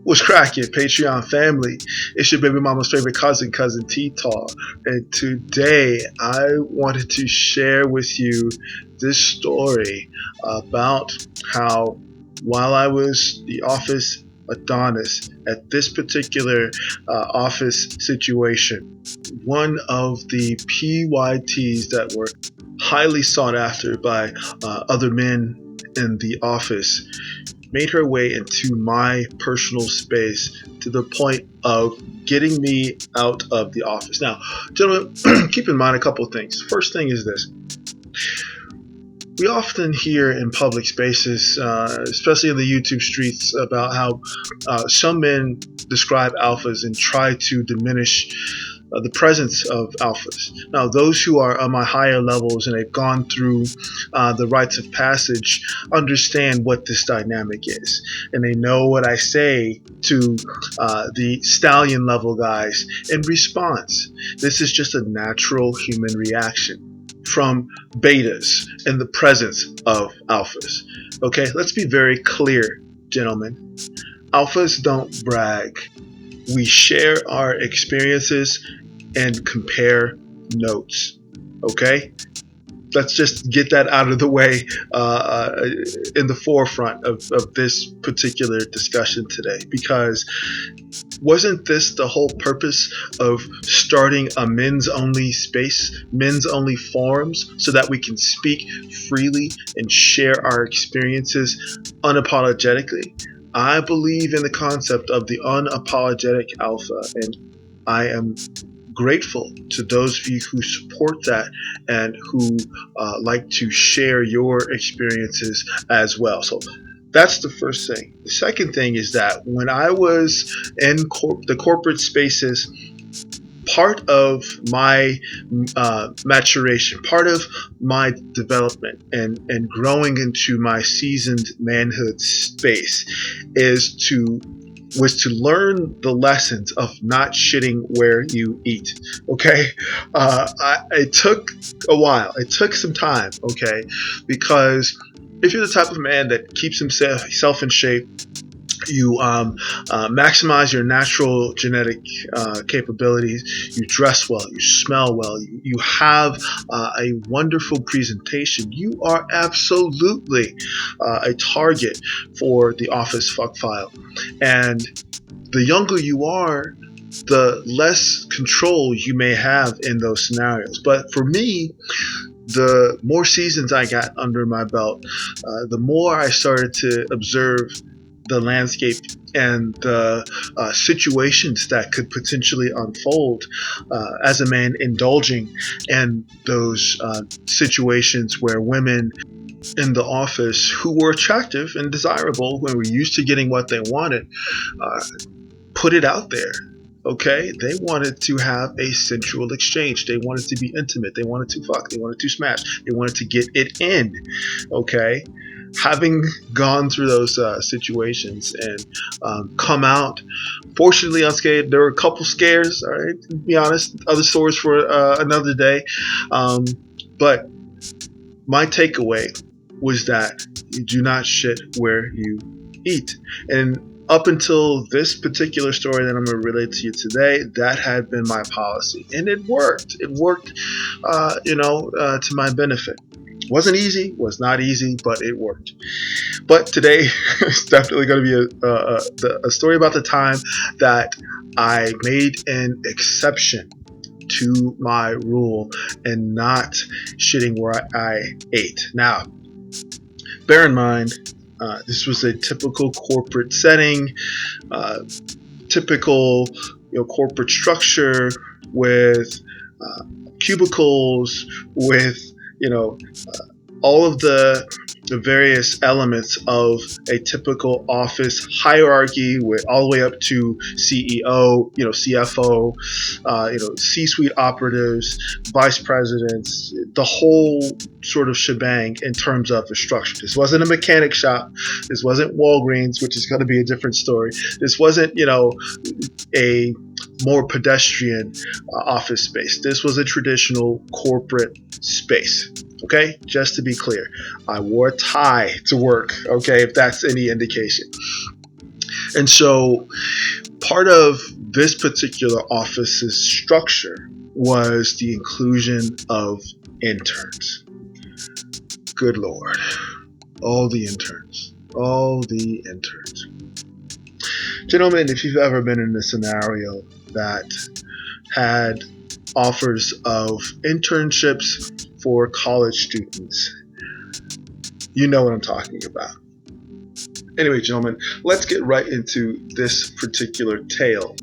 What's cracking, Patreon family? It's your baby mama's favorite cousin, Cousin T-Taw. And today I wanted to share with you this story about how while I was the office Adonis at this particular office situation, one of the PYTs that were highly sought after by other men in the office made her way into my personal space to the point of getting me out of the office. Now, gentlemen, keep in mind a couple of things. First thing is this. We often hear in public spaces, especially in the YouTube streets, about how some men describe alphas and try to diminish the presence of alphas. Now, those who are on my higher levels and have gone through the rites of passage understand what this dynamic is. And they know what I say to the stallion level guys in response. This is just a natural human reaction from betas in the presence of alphas. Okay, let's be very clear, gentlemen. Alphas don't brag. We share our experiences and compare notes. Okay? Let's just get that out of the way in the forefront of this particular discussion today, because wasn't this the whole purpose of starting a men's only space, men's only forums, so that we can speak freely and share our experiences unapologetically? I believe in the concept of the unapologetic alpha, and I am grateful to those of you who support that and who like to share your experiences as well. So that's the first thing. The second thing is that when I was in the corporate spaces, part of my maturation, part of my development and growing into my seasoned manhood space was to learn the lessons of not shitting where you eat. Okay, it took a while. It took some time. Okay, because if you're the type of man that keeps himself in shape, you maximize your natural genetic capabilities, you dress well, you smell well, you have a wonderful presentation, you are absolutely a target for the office fuck file. And the younger you are, the less control you may have in those scenarios. But for me, the more seasons I got under my belt, the more I started to observe the landscape and the situations that could potentially unfold as a man indulging in those situations where women in the office who were attractive and desirable, when we're used to getting what they wanted, put it out there. Okay, they wanted to have a sensual exchange. They wanted to be intimate. They wanted to fuck. They wanted to smash. They wanted to get it in. Okay, having gone through those situations and come out fortunately unscathed. There were a couple scares. All right, to be honest, other stories for another day. But my takeaway was that you do not shit where you eat. And up until this particular story that I'm going to relate to you today, that had been my policy. And it worked. It worked, to my benefit. Wasn't easy, was not easy, but it worked. But today is definitely going to be a story about the time that I made an exception to my rule and not shitting where I ate. Now, bear in mind, this was a typical corporate setting, typical corporate structure with cubicles, with all of the various elements of a typical office hierarchy, with all the way up to CEO, CFO, C-suite operatives, vice presidents, the whole sort of shebang in terms of the structure. This wasn't a mechanic shop. This wasn't Walgreens, which is going to be a different story. This wasn't, a more pedestrian office space. This was a traditional corporate space. Okay, just to be clear, I wore a tie to work. Okay, if that's any indication. And so part of this particular office's structure was the inclusion of interns. Good Lord. All the interns. All the interns. Gentlemen, if you've ever been in a scenario that had offers of internships for college students, you know what I'm talking about. Anyway, gentlemen, let's get right into this particular tale.